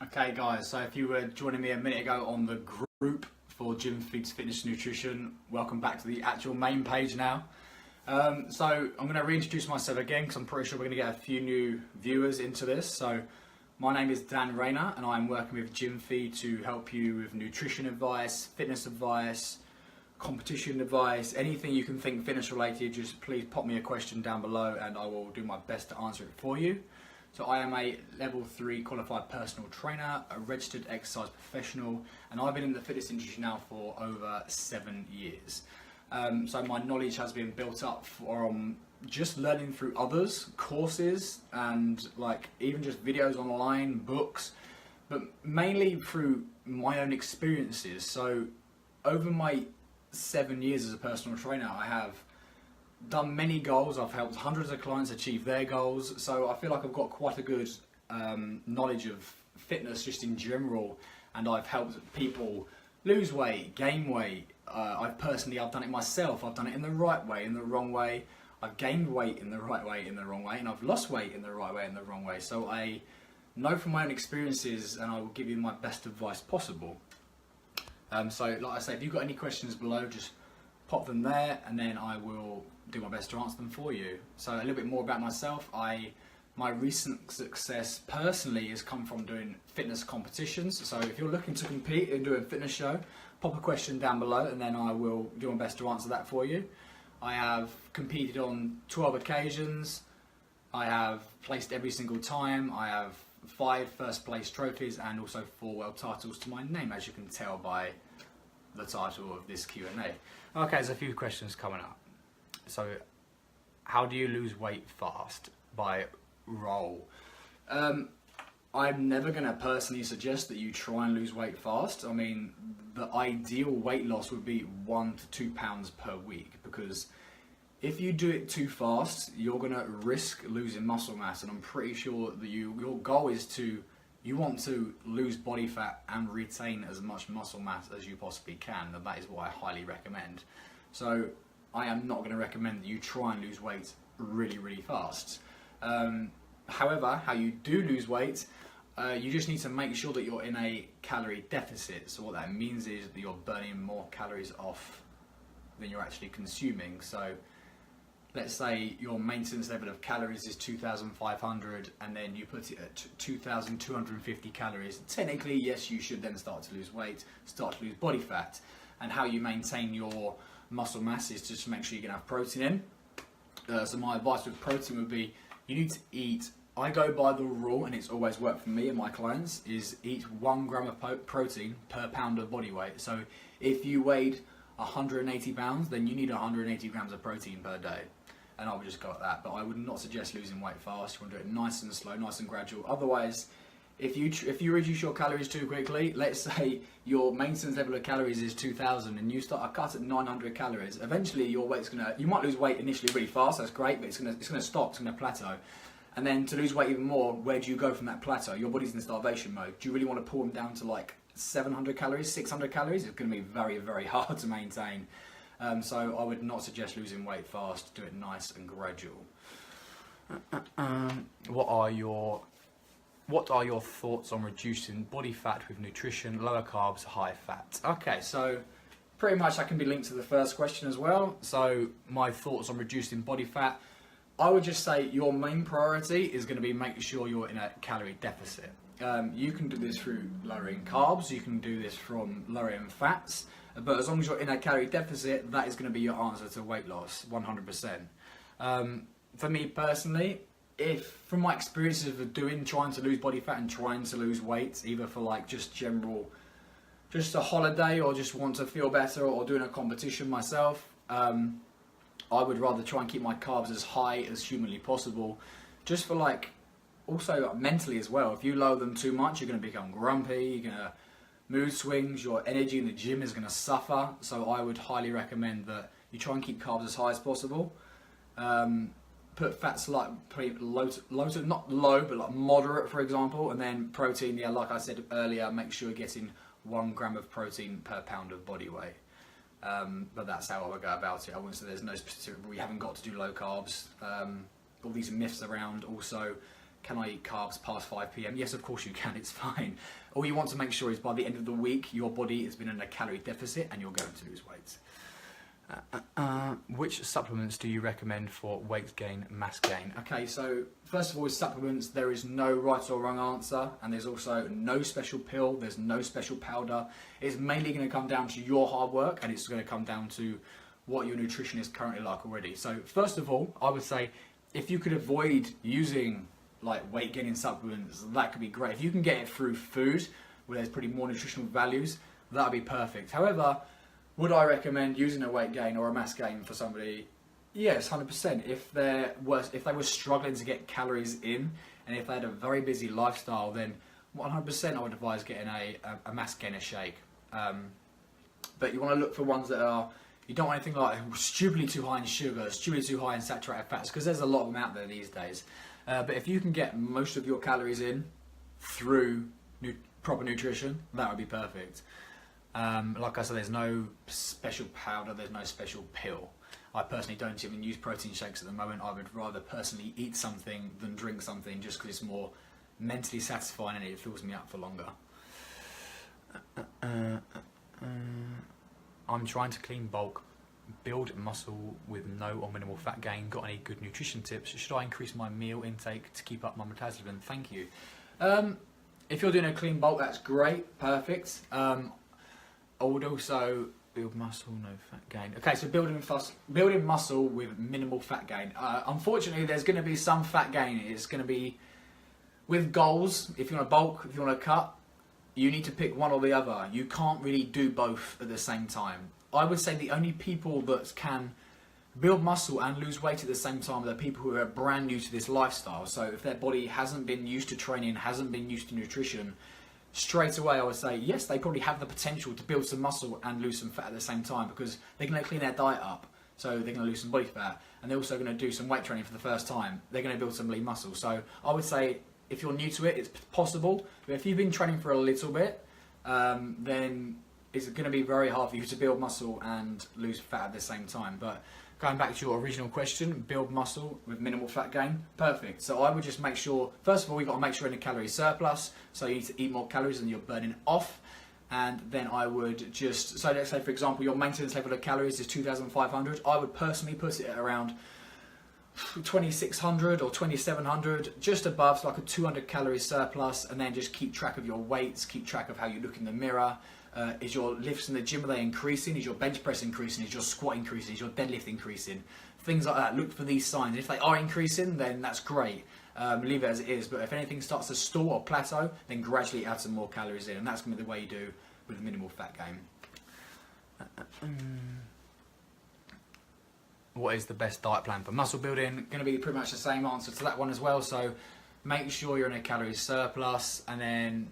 Okay guys, so if you were joining me a minute ago on the group for Gym Feeds Fitness and Nutrition, welcome back to the actual main page now. So I'm going to reintroduce myself again because I'm pretty sure we're going to get a few new viewers into this. So my name is Dan Rayner and I'm working with Gym Feed to help you with nutrition advice, fitness advice, competition advice, anything you can think fitness related. Just please pop me a question down below and I will do my best to answer it for you. So I am a level 3 qualified personal trainer, a registered exercise professional, and I've been in the fitness industry now for over 7 years. So my knowledge has been built up from just learning through others, courses, and like even just videos online, books, but mainly through my own experiences. So over my 7 years as a personal trainer, I have done many goals. I've helped hundreds of clients achieve their goals, so I feel like I've got quite a good knowledge of fitness just in general, and I've helped people lose weight, gain weight. I've done it myself. I've done it in the right way, in the wrong way. I've gained weight in the right way, in the wrong way, and I've lost weight in the right way, in the wrong way. So I know from my own experiences, and I will give you my best advice possible. So like I say, if you've got any questions below, just pop them there and then I will do my best to answer them for you. So a little bit more about myself. My recent success personally has come from doing fitness competitions. So if you're looking to compete and do a fitness show, pop a question down below and then I will do my best to answer that for you. I have competed on 12 occasions. I have placed every single time. I have 5 first place trophies and also 4 world titles to my name, as you can tell by the title of this Q&A. Okay, there's a few questions coming up. So, how do you lose weight fast? By roll. I'm never going to personally suggest that you try and lose weight fast. I mean, the ideal weight loss would be 1 to 2 pounds per week, because if you do it too fast, you're going to risk losing muscle mass, and I'm pretty sure that your goal is you want to lose body fat and retain as much muscle mass as you possibly can, and that is what I highly recommend. So I am not going to recommend that you try and lose weight really, really fast. However, how you do lose weight, you just need to make sure that you're in a calorie deficit. So what that means is that you're burning more calories off than you're actually consuming. So let's say your maintenance level of calories is 2,500 and then you put it at 2,250 calories. Technically, yes, you should then start to lose weight, start to lose body fat. And how you maintain your muscle mass is just to make sure you can have protein in. So my advice with protein would be, you need to eat, I go by the rule, and it's always worked for me and my clients, is eat 1 gram of protein per pound of body weight. So if you weighed 180 pounds, then you need 180 grams of protein per day. And I would just go at that. But I would not suggest losing weight fast. You want to do it nice and slow, nice and gradual. Otherwise, if you reduce your calories too quickly, let's say your maintenance level of calories is 2,000 and you start a cut at 900 calories, eventually your weight's you might lose weight initially really fast, that's great, but it's gonna stop, it's gonna plateau. And then to lose weight even more, where do you go from that plateau? Your body's in starvation mode. Do you really want to pull them down to like 700 calories, 600 calories? It's gonna be very, very hard to maintain. So I would not suggest losing weight fast, do it nice and gradual. What are your thoughts on reducing body fat with nutrition, lower carbs, high fat? Okay, so pretty much that can be linked to the first question as well. So my thoughts on reducing body fat, I would just say your main priority is going to be making sure you're in a calorie deficit. You can do this through lowering carbs, you can do this from lowering fats, but as long as you're in a calorie deficit, that is going to be your answer to weight loss, 100%. For me personally, from my experiences of trying to lose body fat and trying to lose weight, either for like just a holiday or just want to feel better or doing a competition myself, I would rather try and keep my carbs as high as humanly possible, just for like, also mentally as well. If you lower them too much, you're going to become grumpy, you're going to mood swings, your energy in the gym is going to suffer. So I would highly recommend that you try and keep carbs as high as possible. Put fats like low, not low, but like moderate, for example, and then protein. Yeah, like I said earlier, make sure you're getting 1 gram of protein per pound of body weight. But that's how I would go about it. I wouldn't say there's no specific. We haven't got to do low carbs. All these myths around also can I eat carbs past 5 p.m? Yes, of course you can, it's fine. All you want to make sure is by the end of the week, your body has been in a calorie deficit and you're going to lose weight. Which supplements do you recommend for weight gain, mass gain? Okay, so first of all, with supplements, there is no right or wrong answer, and there's also no special pill, there's no special powder. It's mainly going to come down to your hard work, and it's going to come down to what your nutrition is currently like already. So first of all, I would say if you could avoid using like weight gaining supplements, that could be great. If you can get it through food, where there's pretty more nutritional values, that would be perfect. However, would I recommend using a weight gain or a mass gain for somebody? Yes, 100%. If they were struggling to get calories in, and if they had a very busy lifestyle, then 100% I would advise getting a mass gainer shake. But you want to look for ones that are, you don't want anything like stupidly too high in sugar, stupidly too high in saturated fats, because there's a lot of them out there these days. But if you can get most of your calories in through proper nutrition, that would be perfect. Like I said, there's no special powder, there's no special pill. I personally don't even use protein shakes at the moment. I would rather personally eat something than drink something, just because it's more mentally satisfying and it fills me up for longer. I'm trying to clean bulk, build muscle with no or minimal fat gain. Got any good nutrition tips? Should I increase my meal intake to keep up my metabolism? Thank you. If you're doing a clean bulk, that's great, perfect. I would also build muscle, no fat gain. Okay, so building muscle with minimal fat gain. Unfortunately, there's going to be some fat gain. It's going to be with goals. If you want to bulk, if you want to cut, you need to pick one or the other. You can't really do both at the same time. I would say the only people that can build muscle and lose weight at the same time are the people who are brand new to this lifestyle. So if their body hasn't been used to training, hasn't been used to nutrition, straight away I would say yes, they probably have the potential to build some muscle and lose some fat at the same time, because they're going to clean their diet up, so they're going to lose some body fat, and they're also going to do some weight training for the first time. They're going to build some lean muscle. So I would say if you're new to it, it's possible, but if you've been training for a little bit, then it's going to be very hard for you to build muscle and lose fat at the same time. But going back to your original question, build muscle with minimal fat gain, perfect. So I would just make sure, first of all, you've got to make sure you're in a calorie surplus, so you need to eat more calories than you're burning off. And then I would just, so let's say for example, your maintenance level of calories is 2,500. I would personally put it at around 2,600 or 2,700, just above, so like a 200 calorie surplus, and then just keep track of your weights, keep track of how you look in the mirror. Is your lifts in the gym, are they increasing? Is your bench press increasing? Is your squat increasing? Is your deadlift increasing? Things like that. Look for these signs. If they are increasing, then that's great. Leave it as it is. But if anything starts to stall or plateau, then gradually add some more calories in. And that's going to be the way you do with minimal fat gain. What is the best diet plan for muscle building? Going to be pretty much the same answer to that one as well. So make sure you're in a calorie surplus, and then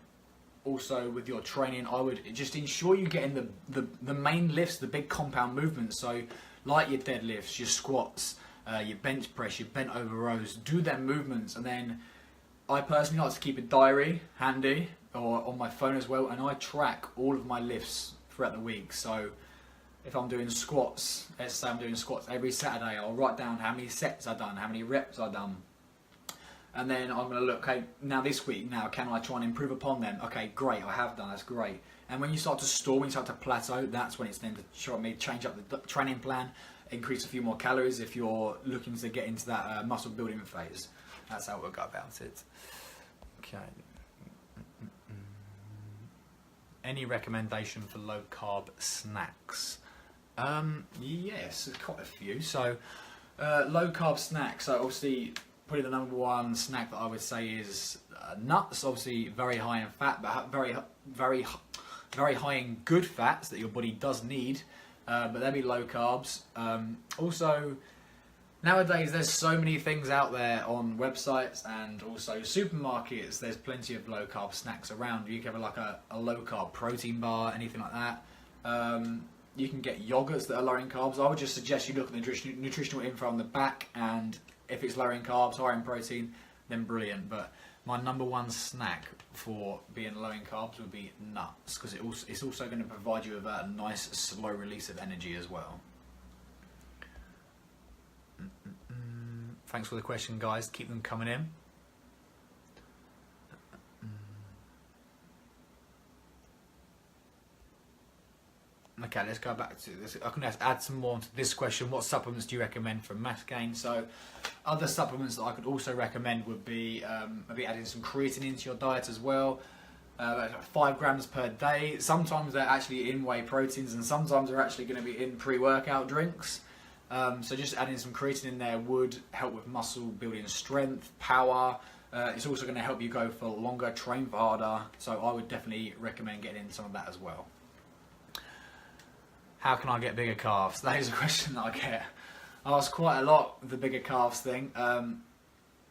also with your training, I would just ensure you're getting the main lifts, the big compound movements. So like your deadlifts, your squats, your bench press, your bent over rows, do them movements. And then I personally like to keep a diary handy or on my phone as well, and I track all of my lifts throughout the week. So if I'm doing squats, let's say I'm doing squats every Saturday, I'll write down how many sets I've done, how many reps I've done. And then I'm going to look, okay, now this week, now can I try and improve upon them? Okay, great, I have done, that's great. And when you start to stall, when you start to plateau, that's when it's then to change up the training plan, increase a few more calories if you're looking to get into that muscle building phase. That's how we'll go about it. Okay. Any recommendation for low carb snacks? Yes, there's quite a few. So low carb snacks, so obviously probably the number one snack that I would say is nuts. Obviously very high in fat, but very high in good fats that your body does need, but they'll be low carbs. Also nowadays there's so many things out there on websites and also supermarkets. There's plenty of low carb snacks around. You can have like a low carb protein bar, anything like that. You can get yogurts that are low in carbs. I would just suggest you look at the nutritional info on the back, and if it's low in carbs, high in protein, then brilliant. But my number one snack for being low in carbs would be nuts, because it's also going to provide you with a nice slow release of energy as well. Thanks for the question, guys. Keep them coming in. go back to this. I can add some more to this question. What supplements do you recommend for mass gain? So other supplements that I could also recommend would be maybe adding some creatine into your diet as well. 5 grams per day. Sometimes they're actually in whey proteins, and sometimes they're actually going to be in pre-workout drinks. So just adding some creatine in there would help with muscle building, strength, power. It's also going to help you go for longer, train for harder. So I would definitely recommend getting in some of that as well. How can I get bigger calves? That is a question that I get asked quite a lot, the bigger calves thing.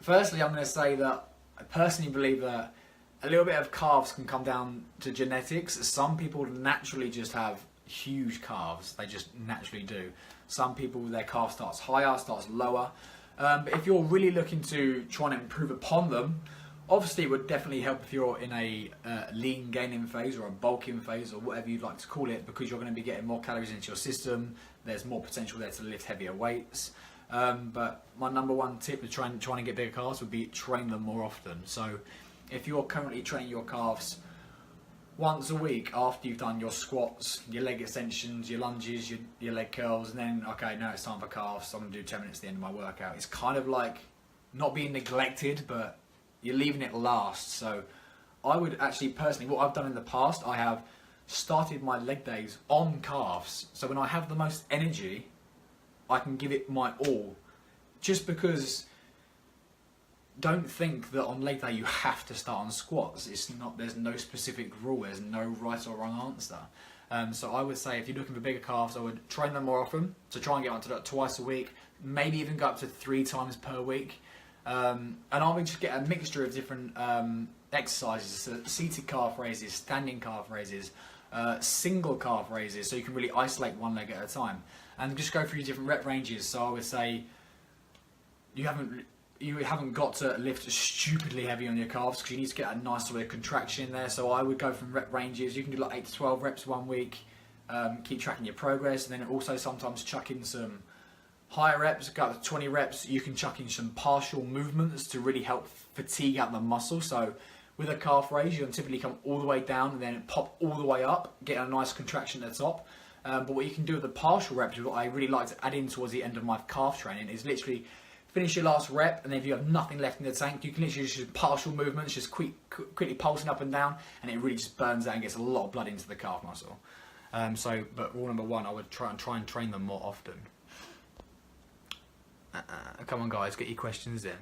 Firstly, I'm going to say that I personally believe that a little bit of calves can come down to genetics. Some people naturally just have huge calves. They just naturally do. Some people, their calf starts higher, starts lower. But if you're really looking to try and improve upon them, obviously it would definitely help if you're in a lean gaining phase or a bulking phase or whatever you'd like to call it, because you're going to be getting more calories into your system. There's more potential there to lift heavier weights. But my number one tip to trying to get bigger calves would be train them more often. So if you're currently training your calves once a week after you've done your squats, your leg extensions, your lunges, your leg curls, and then, okay, now it's time for calves, so I'm going to do 10 minutes at the end of my workout. It's kind of like not being neglected, but you're leaving it last. So I would actually, personally, what I've done in the past, I have started my leg days on calves. So when I have the most energy, I can give it my all. Just because, don't think that on leg day you have to start on squats. It's not. There's no specific rule. There's no right or wrong answer. So I would say if you're looking for bigger calves, I would train them more often. So try and get onto that twice a week, maybe even go up to 3 times per week. And I would just get a mixture of different exercises, so seated calf raises, standing calf raises, single calf raises, so you can really isolate one leg at a time, and just go through your different rep ranges. So I would say you haven't got to lift stupidly heavy on your calves, because you need to get a nice sort of contraction in there. So I would go from rep ranges. You can do like 8 to 12 reps one week, keep tracking your progress, and then also sometimes chuck in some higher reps, go up to 20 reps. You can chuck in some partial movements to really help fatigue out the muscle. So with a calf raise, you'll typically come all the way down and then pop all the way up, get a nice contraction at the top. But what you can do with the partial reps, what I really like to add in towards the end of my calf training, is literally finish your last rep, and then if you have nothing left in the tank, you can literally just partial movements, just quickly pulsing up and down, and it really just burns out and gets a lot of blood into the calf muscle. But rule number 1, I would try and train them more often. Come on, guys, get your questions in.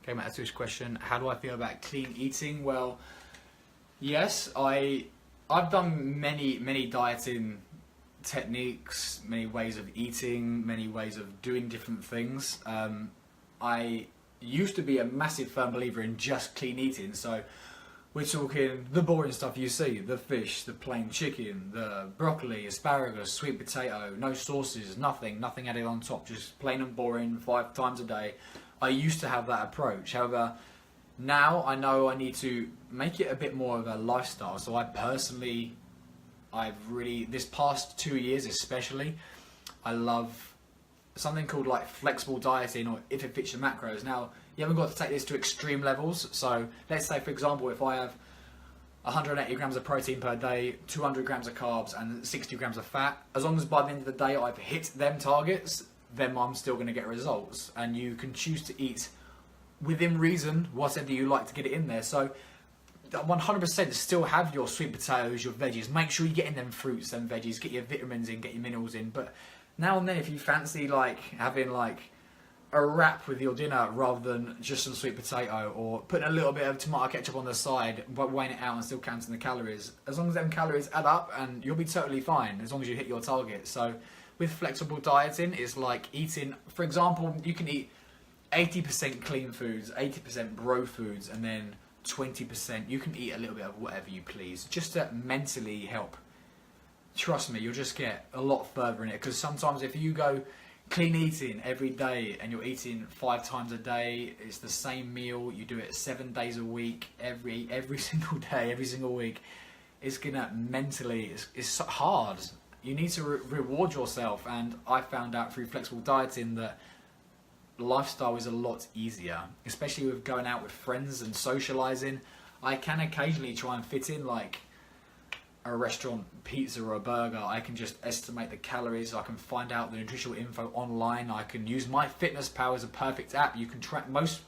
Okay, Matt, to this question, how do I feel about clean eating? Well, yes, I've done many dieting techniques, many ways of eating, many ways of doing different things. I used to be a massive firm believer in just clean eating. So we're talking the boring stuff you see, the fish, the plain chicken, the broccoli, asparagus, sweet potato, no sauces, nothing added on top, just plain and boring 5 times a day. I used to have that approach. However, now I know I need to make it a bit more of a lifestyle. So I've really, this past 2 years especially, I love something called like flexible dieting, or if it fits your macros. Now, you haven't got to take this to extreme levels. So let's say, for example, if I have 180 grams of protein per day, 200 grams of carbs and 60 grams of fat, as long as by the end of the day I've hit them targets, then I'm still going to get results. And you can choose to eat within reason whatever you like to get it in there. So 100% still have your sweet potatoes, your veggies. Make sure you get in them fruits and veggies, get your vitamins in, get your minerals in. But now and then, if you fancy like having like a wrap with your dinner rather than just some sweet potato, or putting a little bit of tomato ketchup on the side but weighing it out and still counting the calories, as long as them calories add up, and you'll be totally fine as long as you hit your target. So with flexible dieting, it's like eating, for example, you can eat 80% clean foods, 80% bro foods, and then 20%, you can eat a little bit of whatever you please, just to mentally help. Trust me, you'll just get a lot further in it, because sometimes if you go clean eating every day and you're eating 5 times a day, it's the same meal, you do it 7 days a week, every single day, every single week, it's gonna mentally, it's hard. you need to reward yourself. And I found out through flexible dieting that lifestyle is a lot easier, especially with going out with friends and socializing. I can occasionally try and fit in like a restaurant pizza or a burger. I can just estimate the calories. I can find out the nutritional info online. I can use MyFitnessPal as a perfect app. You can track most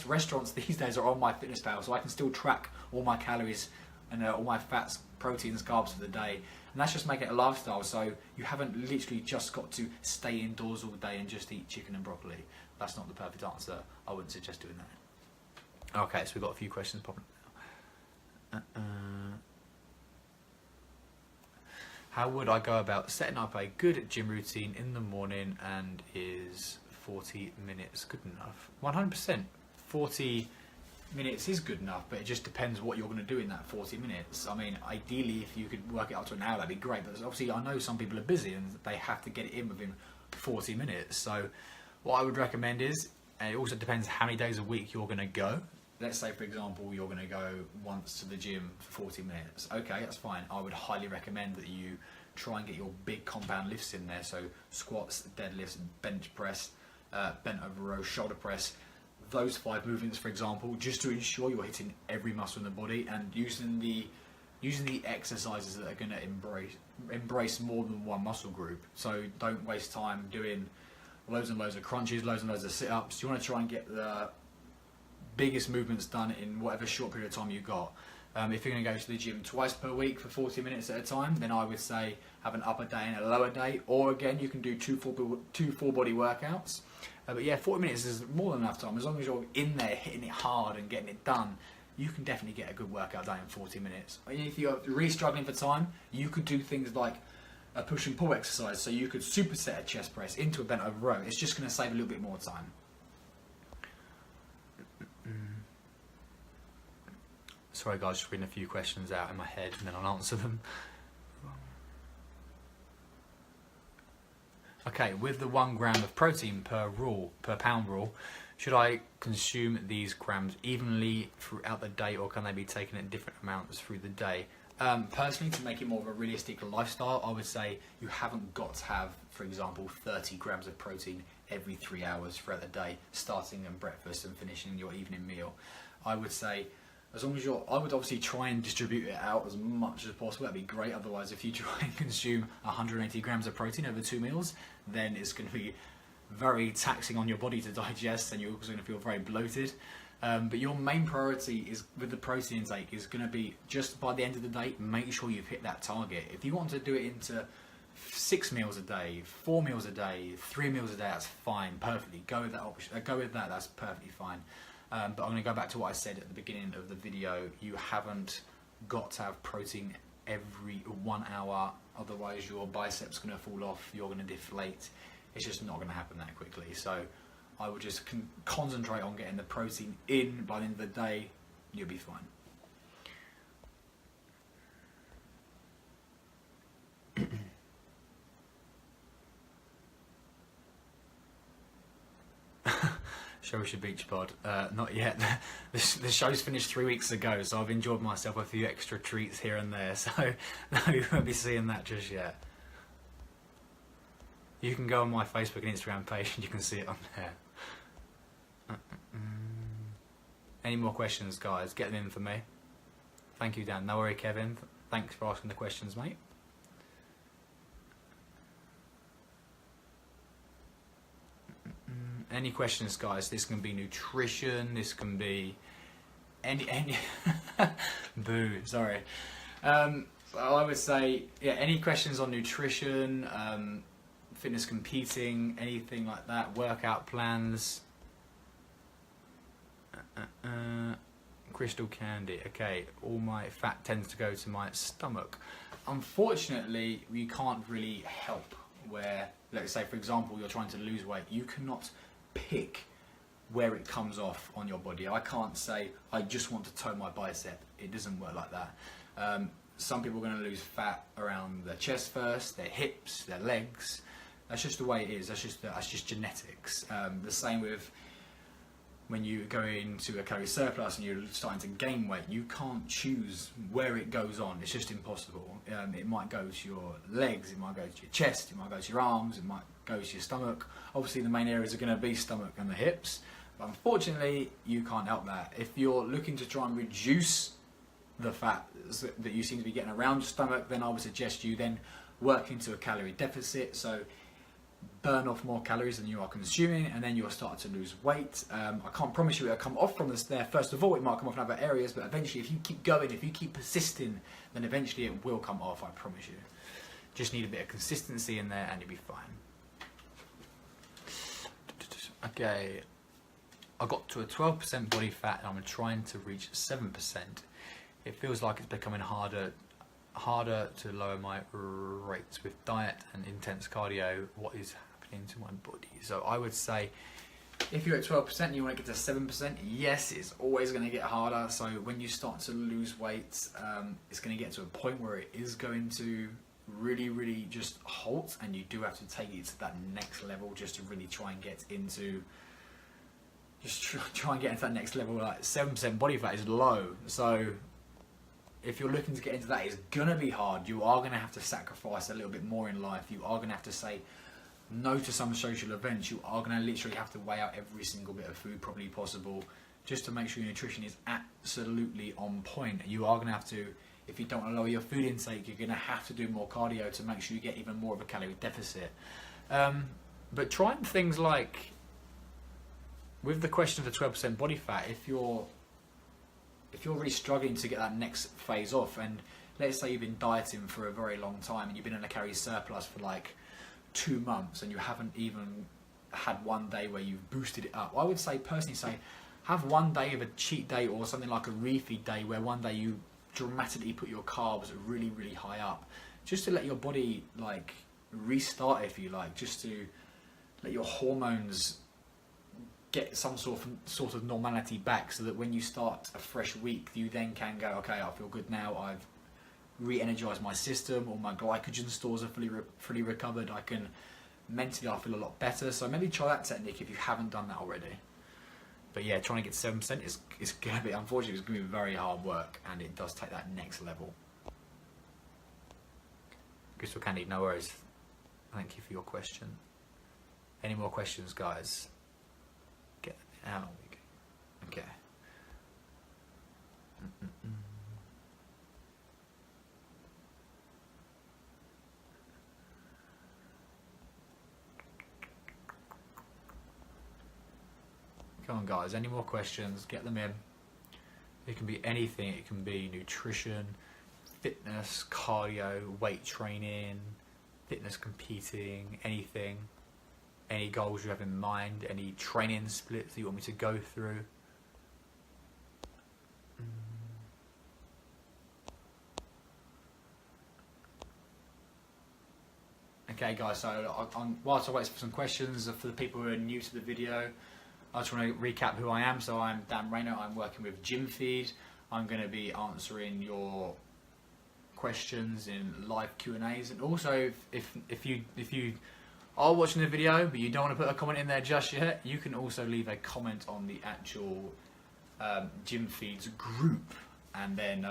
restaurants these days are on MyFitnessPal, so I can still track all my calories and all my fats, proteins, carbs for the day. And that's just making it a lifestyle. So you haven't literally just got to stay indoors all day and just eat chicken and broccoli. That's not the perfect answer. I wouldn't suggest doing that. Okay, so we've got a few questions popping up now. How would I go about setting up a good gym routine in the morning, and is 40 minutes good enough? 100%. 40 minutes is good enough, but it just depends what you're going to do in that 40 minutes. I mean, ideally, if you could work it out to an hour, that'd be great. But obviously, I know some people are busy and they have to get it in within 40 minutes. So what I would recommend is, and it also depends how many days a week you're going to go. Let's say, for example, you're going to go once to the gym for 40 minutes. Okay, that's fine. I would highly recommend that you try and get your big compound lifts in there. So squats, deadlifts, bench press, bent over row, shoulder press. Those 5 movements, for example, just to ensure you're hitting every muscle in the body and using the exercises that are going to embrace more than one muscle group. So don't waste time doing loads and loads of crunches, loads and loads of sit-ups. You want to try and get the biggest movements done in whatever short period of time you've got. If you're going to go to the gym twice per week for 40 minutes at a time, then I would say have an upper day and a lower day, or again you can do two full body workouts. But yeah, 40 minutes is more than enough time. As long as you're in there hitting it hard and getting it done, you can definitely get a good workout done in 40 minutes. And if you're really struggling for time, you could do things like a push and pull exercise. So you could superset a chest press into a bent over row. It's just going to save a little bit more time. Sorry guys, just reading a few questions out in my head and then I'll answer them. Okay, with the 1 gram of protein per pound rule, should I consume these grams evenly throughout the day, or can they be taken at different amounts through the day? Personally, to make it more of a realistic lifestyle, I would say you haven't got to have, for example, 30 grams of protein every 3 hours throughout the day, starting at breakfast and finishing your evening meal. I would say, as long as I would obviously try and distribute it out as much as possible. That'd be great. Otherwise, if you try and consume 180 grams of protein over 2 meals, then it's going to be very taxing on your body to digest, and you're also going to feel very bloated. But your main priority is with the protein intake is going to be, just by the end of the day, make sure you've hit that target. If you want to do it into 6 meals a day, 4 meals a day, 3 meals a day, that's fine, perfectly. Go with that option. Go with that. That's perfectly fine. But I'm going to go back to what I said at the beginning of the video. You haven't got to have protein every 1 hour, otherwise your biceps going to fall off, you're going to deflate. It's just not going to happen that quickly. So I would just concentrate on getting the protein in. By the end of the day, you'll be fine. Shorisha Beach Pod, not yet. The show's finished 3 weeks ago, so I've enjoyed myself a few extra treats here and there, so no, you won't be seeing that just yet. You can go on my Facebook and Instagram page and you can see it on there. Any more questions, guys? Get them in for me. Thank you, Dan. No worry, Kevin. Thanks for asking the questions, mate. Any questions, guys? This can be nutrition. This can be any. Boo. Sorry. I would say, yeah. Any questions on nutrition, fitness, competing, anything like that? Workout plans. Crystal candy. Okay. All my fat tends to go to my stomach. Unfortunately, we can't really help where, let's say, for example, you're trying to lose weight. You cannot pick where it comes off on your body. I can't say I just want to toe my bicep. It doesn't work like that. Some people are going to lose fat around their chest first, their hips, their legs. That's just the way it is. That's just genetics. The same with when you go into a calorie surplus and you're starting to gain weight, you can't choose where it goes on. It's just impossible. It might go to your legs, it might go to your chest, it might go to your arms, it might go to your stomach. Obviously the main areas are going to be stomach and the hips, but unfortunately you can't help that. If you're looking to try and reduce the fat that you seem to be getting around your stomach, then I would suggest you then work into a calorie deficit. So burn off more calories than you are consuming, and then you'll start to lose weight. I can't promise you it'll come off from this there. First of all, it might come off in other areas, but eventually if you keep going, if you keep persisting, then eventually it will come off, I promise you. Just need a bit of consistency in there and you'll be fine. Okay, I got to a 12% body fat and I'm trying to reach 7%. It feels like it's becoming harder to lower my rates with diet and intense cardio. What is happening to my body? So I would say if you're at 12% and you want to get to 7%, yes, it's always going to get harder. So when you start to lose weight, it's going to get to a point where it is going to really just halt, and you do have to take it to that next level just to really try and get into that next level. Like 7% body fat is low, so if you're looking to get into that, it's gonna be hard. You are gonna have to sacrifice a little bit more in life. You are gonna have to say no to some social events. You are gonna literally have to weigh out every single bit of food probably possible just to make sure your nutrition is absolutely on point. You are gonna have to, if you don't want to lower your food intake, you're gonna have to do more cardio to make sure you get even more of a calorie deficit. But trying things like, with the question of the 12% body fat, if you're really struggling to get that next phase off, and let's say you've been dieting for a very long time and you've been in a calorie surplus for like 2 months and you haven't even had one day where you've boosted it up, I would personally say have one day of a cheat day or something like a refeed day, where one day you dramatically put your carbs really high up, just to let your body like restart, if you like, just to let your hormones get some sort of normality back, so that when you start a fresh week, you then can go, okay, I feel good now, I've re-energized my system, all my glycogen stores are fully recovered, I can mentally, I feel a lot better. So maybe try that technique if you haven't done that already. But yeah, trying to get 7% is gonna be, unfortunately, it's gonna be very hard work, and it does take that next level. Crystal Candy, no worries. Thank you for your question. Any more questions, guys? Get out. Okay. Come on, guys, any more questions? Get them in. It can be anything. It can be nutrition, fitness, cardio, weight training, fitness competing, anything. Any goals you have in mind, any training splits that you want me to go through. Okay, guys, so whilst I wait for some questions for the people who are new to the video, I just want to recap who I am. So I'm Dan Rayner, I'm working with Gym Feed. I'm going to be answering your questions in live Q&As, and also if you are watching the video but you don't want to put a comment in there just yet, you can also leave a comment on the actual Gym Feeds group, and then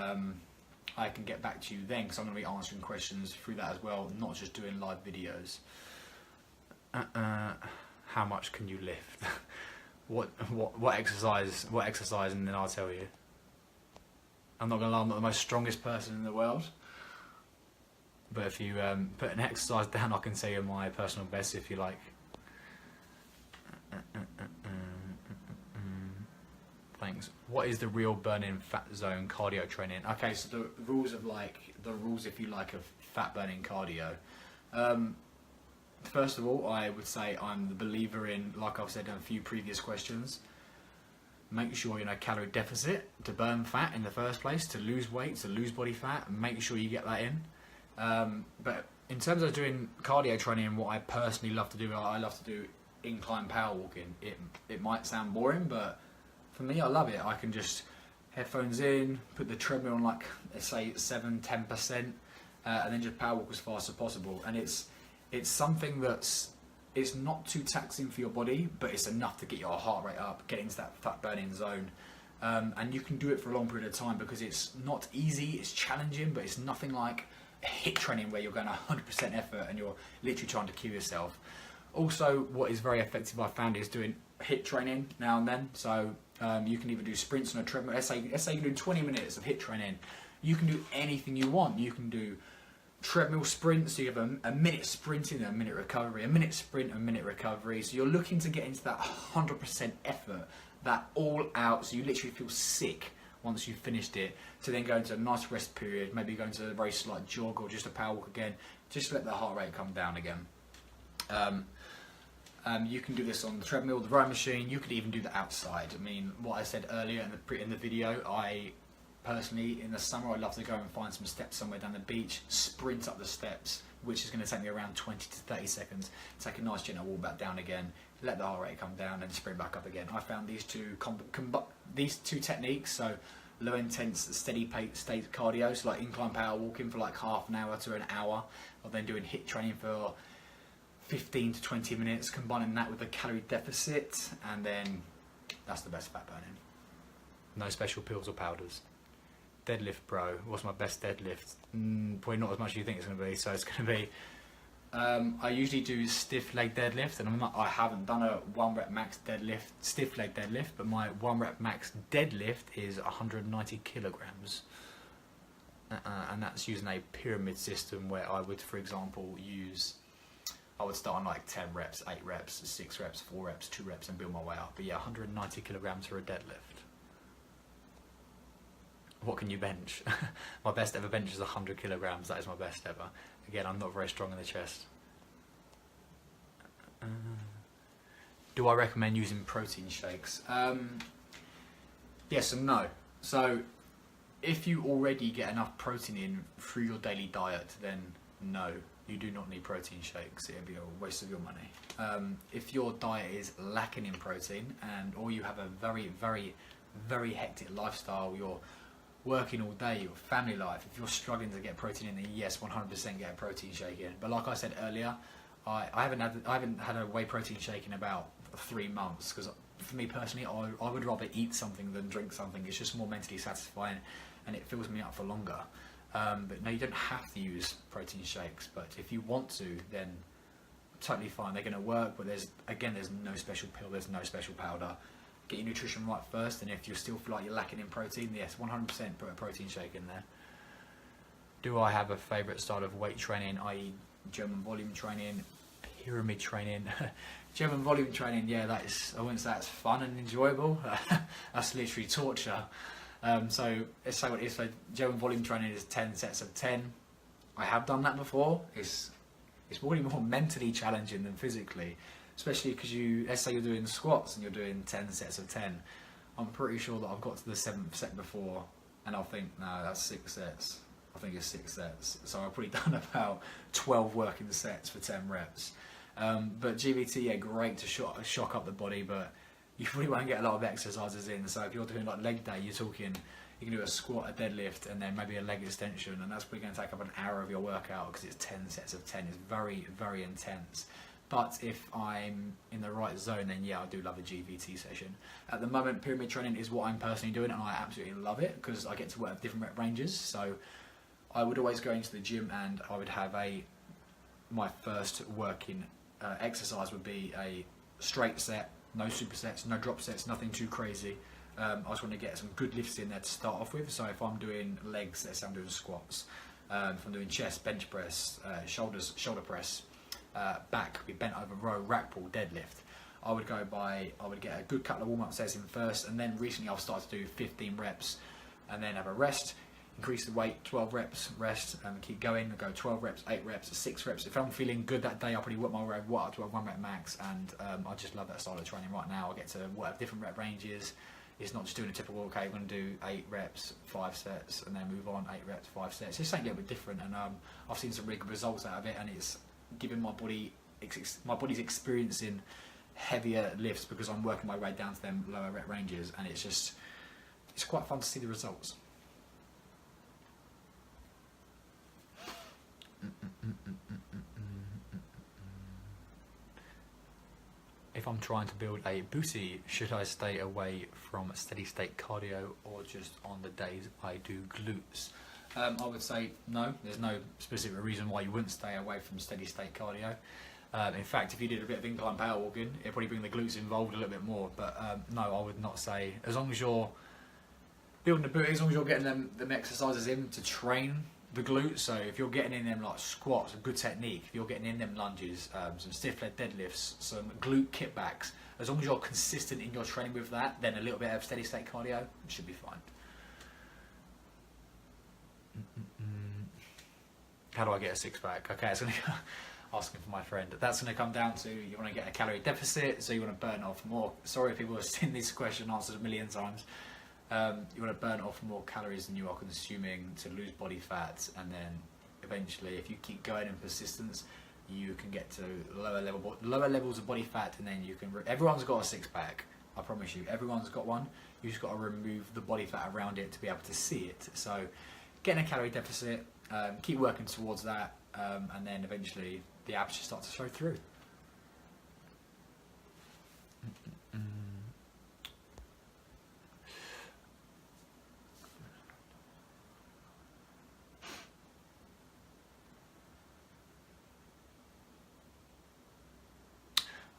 I can get back to you then, because I'm going to be answering questions through that as well, not just doing live videos. How much can you lift? What exercise, and then I'll tell you. I'm not going to lie, I'm not the most strongest person in the world, but if you put an exercise down, I can tell you my personal best if you like. Thanks. What is the real burning fat zone cardio training? Okay, so the rules if you like of fat burning cardio. First of all, I would say I'm the believer in, like I've said in a few previous questions, make sure you're in a calorie deficit to burn fat in the first place, to lose weight, to lose body fat, make sure you get that in. But in terms of doing cardio training, what I personally love to do, I love to do incline power walking. It might sound boring, but for me, I love it. I can just headphones in, put the treadmill on like, let's say 7-10%, and then just power walk as fast as possible. And it's something that's It's not too taxing for your body, but it's enough to get your heart rate up, get into that fat burning zone. And you can do it for a long period of time because it's not easy, it's challenging, but it's nothing like HIIT training where you're going 100% effort and you're literally trying to kill yourself. Also, what is very effective I found is doing HIIT training now and then. So you can either do sprints on a treadmill. Let's say you're doing 20 minutes of HIIT training. You can do anything you want. You can do treadmill sprints, so you have a minute sprinting, a minute recovery, a minute sprint, a minute recovery. So you're looking to get into that 100% effort, that all out, so you literally feel sick once you've finished it, to then go into a nice rest period, maybe go into a very slight jog or just a power walk again, just to let the heart rate come down again. You can do this on the treadmill, the rowing machine. You could even do that outside. I mean, what I said earlier in the video, I personally, in the summer, I love to go and find some steps somewhere down the beach, sprint up the steps, which is going to take me around 20 to 30 seconds. Take a nice gentle walk back down again, let the heart rate come down, and sprint back up again. I found these two techniques, so low intense, steady pace state cardio, so like incline power walking for like half an hour to an hour, or then doing HIIT training for 15 to 20 minutes, combining that with a calorie deficit, and then that's the best fat burning. No special pills or powders. Deadlift, bro. What's my best deadlift? Probably not as much as you think it's going to be. So it's going to be, I usually do stiff leg deadlift, and I haven't done a 1 rep max deadlift, stiff leg deadlift, but my 1 rep max deadlift is 190 kilograms. And that's using a pyramid system where I would, for example, I would start on like 10 reps, 8 reps, 6 reps, 4 reps, 2 reps, and build my way up. But yeah, 190 kilograms for a deadlift. What can you bench? My best ever bench is 100 kilograms. That is my best ever. Again, I'm not very strong in the chest. Do I recommend using protein shakes? Yes and no. So if you already get enough protein in through your daily diet, then no, you do not need protein shakes. It'll be a waste of your money. If your diet is lacking in protein, or you have a very, very, very hectic lifestyle, you're working all day, your family life, if you're struggling to get protein in, then yes, 100% get a protein shake in. But like I said earlier, I haven't had a whey protein shake in about 3 months, because for me personally, I would rather eat something than drink something. It's just more mentally satisfying and it fills me up for longer. But no, you don't have to use protein shakes, but if you want to, then totally fine. They're going to work, but there's no special pill, there's no special powder. Get your nutrition right first, and if you still feel like you're lacking in protein, yes, 100% put a protein shake in there. Do I have a favourite style of weight training, i.e. German volume training, pyramid training? German volume training, yeah, I wouldn't say that's fun and enjoyable. That's literally torture. So let's say what it is. So German volume training is 10 sets of 10. I have done that before. It's probably more mentally challenging than physically. Especially because let's say you're doing squats and you're doing 10 sets of 10. I'm pretty sure that I've got to the 7th set before and I'll think, no, that's 6 sets. I think it's 6 sets. So I've probably done about 12 working sets for 10 reps. But GVT, yeah, great to shock up the body, but you probably won't get a lot of exercises in. So if you're doing like leg day, you can do a squat, a deadlift, and then maybe a leg extension, and that's probably going to take up an hour of your workout because it's 10 sets of 10. It's very, very intense. But if I'm in the right zone, then yeah, I do love a GVT session. At the moment, pyramid training is what I'm personally doing, and I absolutely love it because I get to work with different rep ranges. So I would always go into the gym and I would have my first working exercise would be a straight set, no supersets, no drop sets, nothing too crazy. I just want to get some good lifts in there to start off with. So if I'm doing legs, let's say I'm doing squats. If I'm doing chest, bench press, shoulder press, back, be bent over row, rack pull, deadlift. I would get a good couple of warm-up sets in first, and then recently I've started to do 15 reps and then have a rest, increase the weight, 12 reps, rest, and keep going. I go 12 reps, 8 reps, 6 reps. If I'm feeling good that day, I'll probably work my way up to a 1 rep max, and I just love that style of training right now. I get to work different rep ranges. It's not just doing a typical, okay, I'm going to do 8 reps, 5 sets, and then move on, 8 reps, 5 sets. It's something a little bit different, and I've seen some really good results out of it, and it's giving my body's experiencing heavier lifts because I'm working my way down to them lower rep ranges, and it's quite fun to see the results. I'm trying to build a booty, should I stay away from steady state cardio or just on the days I do glutes? I would say no, there's no specific reason why you wouldn't stay away from steady state cardio. In fact, if you did a bit of incline power walking, it'd probably bring the glutes involved a little bit more. But no, I would not say, as long as you're building the booty, as long as you're getting them exercises in to train the glutes. So if you're getting in them like squats, a good technique, if you're getting in them lunges, some stiff leg deadlifts, some glute kickbacks, as long as you're consistent in your training with that, then a little bit of steady state cardio should be fine. How do I get a six pack? Okay, it's asking for my friend. That's going to come down to, you want to get a calorie deficit, so you want to burn off more. Sorry if people have seen this question answered a million times. You want to burn off more calories than you are consuming to lose body fat, and then eventually, if you keep going in persistence, you can get to lower levels of body fat, and then you can. Everyone's got a six pack. I promise you, everyone's got one. You just got to remove the body fat around it to be able to see it. So, getting a calorie deficit, keep working towards that, and then eventually the abs just start to show through.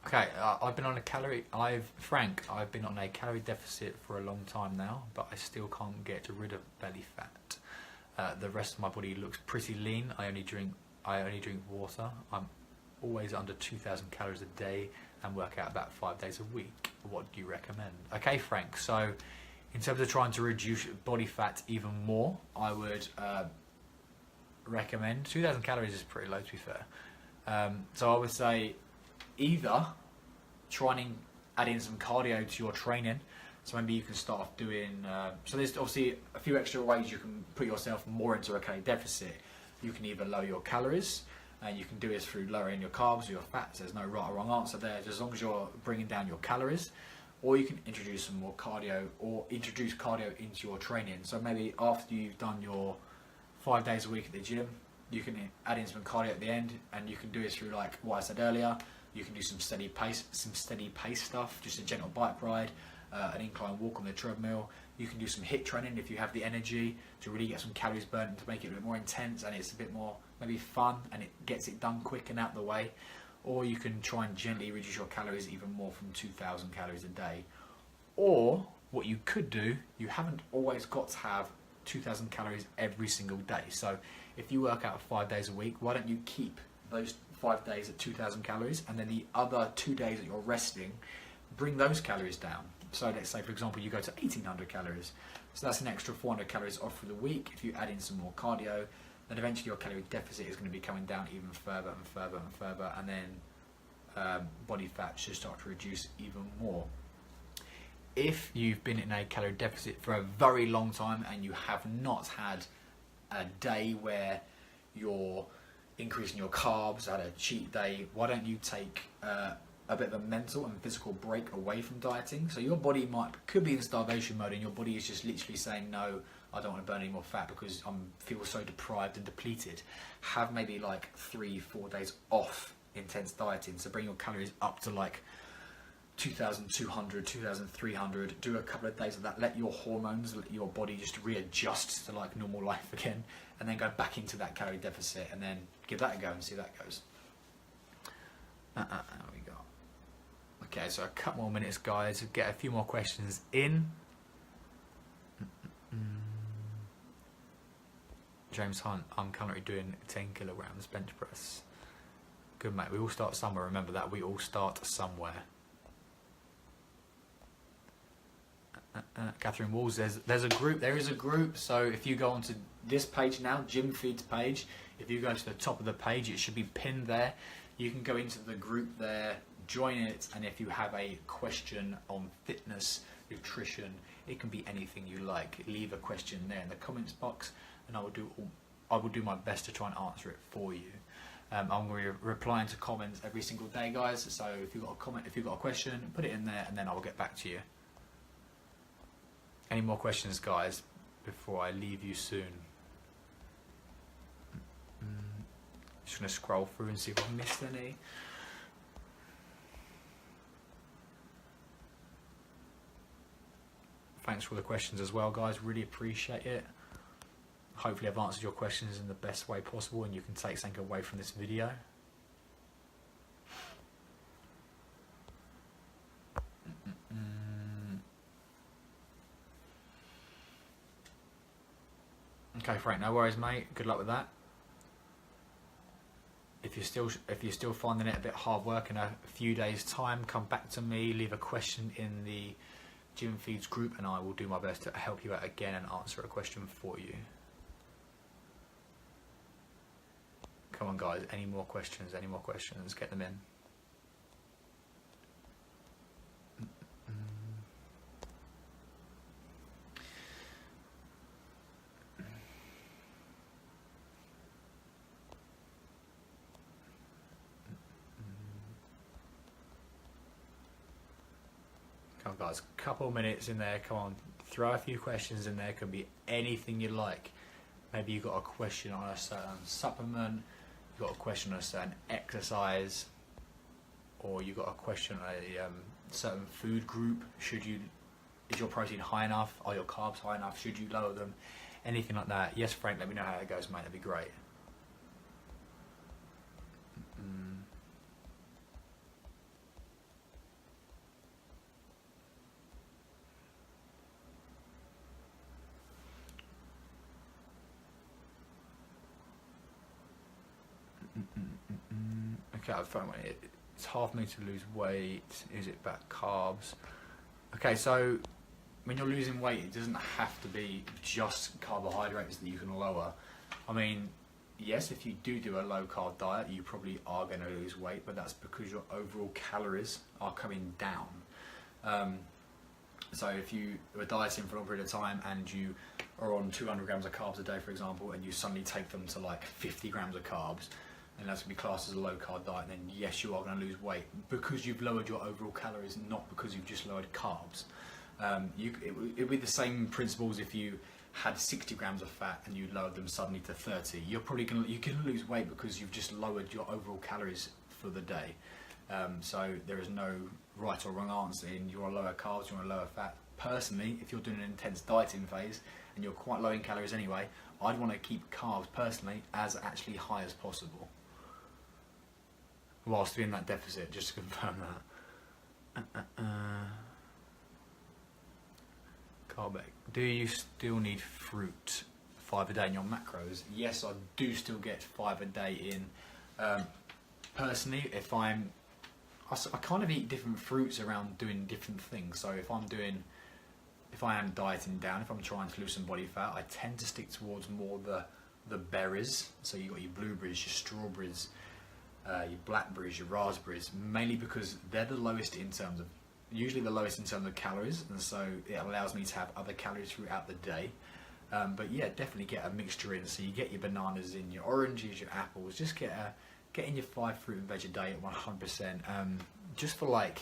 Okay, I've been on a calorie deficit for a long time now, but I still can't get rid of belly fat. The rest of my body looks pretty lean. I only drink water. I'm always under 2,000 calories a day and work out about 5 days a week. What do you recommend? Okay, Frank, so in terms of trying to reduce body fat even more, I would recommend 2,000 calories is pretty low, to be fair. So I would say either try and add in some cardio to your training. So maybe you can start off doing, so there's obviously a few extra ways you can put yourself more into a calorie deficit. You can either lower your calories, and you can do this through lowering your carbs or your fats. There's no right or wrong answer there, just as long as you're bringing down your calories. Or you can introduce some more cardio, or introduce cardio into your training. So maybe after you've done your 5 days a week at the gym, you can add in some cardio at the end, and you can do this through, like what I said earlier. You can do some steady pace stuff, just a gentle bike ride, an incline walk on the treadmill. You can do some HIIT training if you have the energy to really get some calories burned, to make it a bit more intense, and it's a bit more maybe fun, and it gets it done quick and out the way. Or you can try and gently reduce your calories even more from 2,000 calories a day. Or what you could do, you haven't always got to have 2,000 calories every single day. So if you work out 5 days a week, why don't you keep those 5 days at 2,000 calories, and then the other 2 days that you're resting, bring those calories down. So let's say, for example, you go to 1,800 calories. So that's an extra 400 calories off for the week. If you add in some more cardio, then eventually your calorie deficit is going to be coming down even further and further and further, and then body fat should start to reduce even more. If you've been in a calorie deficit for a very long time and you have not had a day where you're increasing your carbs, had a cheat day, why don't you take a bit of a mental and physical break away from dieting? So your body could be in starvation mode, and your body is just literally saying, no, I don't want to burn any more fat because I feel so deprived and depleted. Have maybe like 3-4 days off intense dieting, so bring your calories up to like 2,200, 2,300. Do a couple of days of that. Let your hormones, let your body just readjust to like normal life again, and then go back into that calorie deficit, and then give that a go and see how that goes. There we go. Okay, so a couple more minutes, guys. Get a few more questions in. James Hunt, I'm currently doing 10 kilograms bench press. Good, mate. We all start somewhere. Remember that. We all start somewhere. Catherine Walls, there's a group. There is a group. So if you go onto this page now, Gym Feeds page, if you go to the top of the page, it should be pinned there. You can go into the group there, join it, and if you have a question on fitness, nutrition, it can be anything you like. Leave a question there in the comments box, and I will do my best to try and answer it for you. I'm going to be replying to comments every single day, guys. So if you've got a comment, if you've got a question, put it in there, and then I will get back to you. Any more questions, guys, before I leave you soon? Just going to scroll through and see if I've missed any. Thanks for all the questions as well, guys. Really appreciate it. Hopefully I've answered your questions in the best way possible and you can take something away from this video. Okay, Frank, no worries, mate. Good luck with that. If you're still finding it a bit hard work in a few days' time, come back to me, leave a question in the Gym Feeds group, and I will do my best to help you out again and answer a question for you. Come on, guys. Any more questions? Any more questions? Get them in. Come on, guys, couple minutes in there. Come on, throw a few questions in there. Could be anything you like. Maybe you got a question on a certain supplement, you got a question on a certain exercise, or you got a question on a certain food group. Is your protein high enough? Are your carbs high enough? Should you lower them? Anything like that. Yes, Frank, let me know how it goes, mate. That'd be great. Okay, I've found it's hard for me to lose weight. Is it about carbs? Okay, so when you're losing weight, it doesn't have to be just carbohydrates that you can lower. I mean, yes, if you do a low carb diet, you probably are going to lose weight, but that's because your overall calories are coming down. So if you are dieting for a long period of time and you are on 200 grams of carbs a day, for example, and you suddenly take them to like 50 grams of carbs, and that's going to be classed as a low carb diet, then yes, you are going to lose weight because you've lowered your overall calories, not because you've just lowered carbs. It would be the same principles if you had 60 grams of fat and you lowered them suddenly to 30. You're probably going to lose weight because you've just lowered your overall calories for the day. So there is no right or wrong answer in you're on lower carbs, you're on lower fat. Personally, if you're doing an intense dieting phase and you're quite low in calories anyway, I'd want to keep carbs personally as actually high as possible whilst doing that deficit, just to confirm that. Carbeck, do you still need fruit 5 a day in your macros? Yes, I do still get 5 a day in. Personally, if I kind of eat different fruits around doing different things. So if I am dieting down, if I'm trying to lose some body fat, I tend to stick towards more the berries. So you got your blueberries, your strawberries, your blackberries, your raspberries, mainly because they're the lowest in terms of, usually the lowest in terms of calories, and so it allows me to have other calories throughout the day. But yeah, definitely get a mixture in. So you get your bananas in, your oranges, your apples. Just get in your 5 fruit and veg a day at 100%. Just for like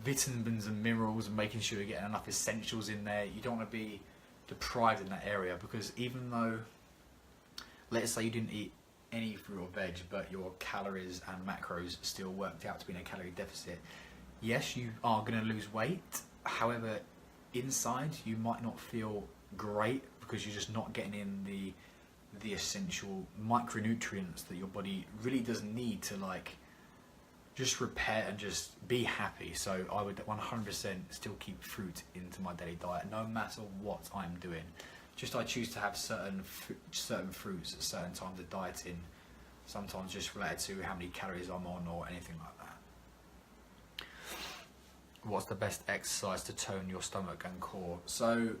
vitamins and minerals and making sure you're getting enough essentials in there. You don't want to be deprived in that area, because even though, let's say you didn't eat any fruit or veg, but your calories and macros still worked out to be in a calorie deficit, yes, you are going to lose weight. However, inside you might not feel great because you're just not getting in the essential micronutrients that your body really does need to like just repair and just be happy. So I would 100% still keep fruit into my daily diet no matter what I'm doing. Just I choose to have certain fruits at certain times of dieting, sometimes just related to how many calories I'm on or anything like that. What's the best exercise to tone your stomach and core? So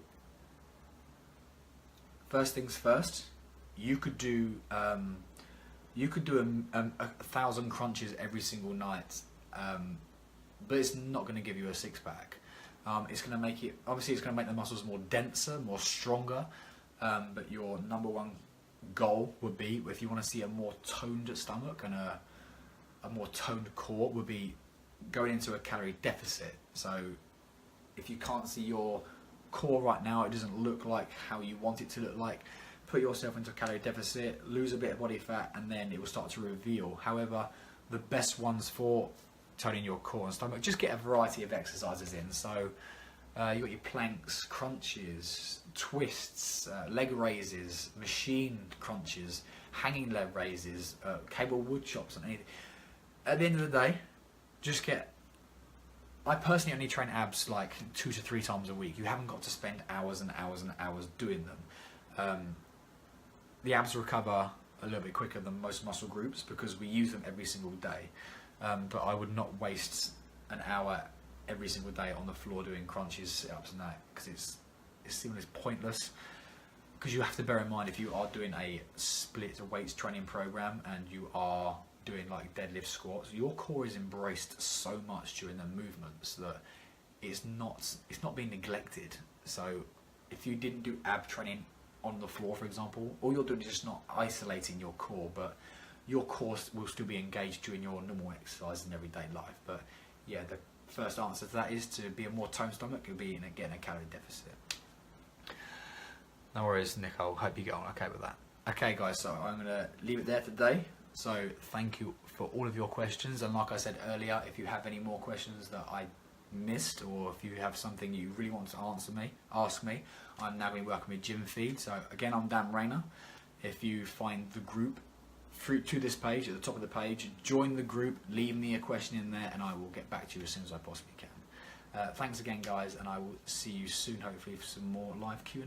first things first, you could do 1,000 crunches every single night, but it's not going to give you a six-pack. It's going to make it, obviously it's going to make the muscles more denser, more stronger, but your number one goal would be, if you want to see a more toned stomach and a more toned core, would be going into a calorie deficit. So if you can't see your core right now, it doesn't look like how you want it to look like, put yourself into a calorie deficit, lose a bit of body fat, and then it will start to reveal. However, the best ones for toning your core and stomach, just get a variety of exercises in. So You got your planks, crunches, twists, leg raises, machine crunches, hanging leg raises, cable wood chops, and anything. At the end of the day, just get. I personally only train abs like 2 to 3 times a week. You haven't got to spend hours and hours and hours doing them. The abs recover a little bit quicker than most muscle groups because we use them every single day. But I would not waste an hour every single day on the floor doing crunches, sit-ups and that, because it's seemingly pointless. Because you have to bear in mind, if you are doing a split weights training program and you are doing like deadlift squats, your core is embraced so much during the movements that it's not being neglected. So if you didn't do ab training on the floor, for example, all you're doing is just not isolating your core, but your core will still be engaged during your normal exercise in everyday life. But yeah, the first answer to that is to be a more toned stomach. You'll be getting a calorie deficit. No worries, Nick. I hope you get on okay with that. Okay, guys, so I'm going to leave it there today. So thank you for all of your questions. And like I said earlier, if you have any more questions that I missed, or if you have something you really want to ask me, I'm now going to be working with Gym Feed. So again, I'm Dan Rayner. If you find the group through to this page, at the top of the page, join the group, leave me a question in there, and I will get back to you as soon as I possibly can. Thanks again, guys, and I will see you soon, hopefully, for some more live Q&A.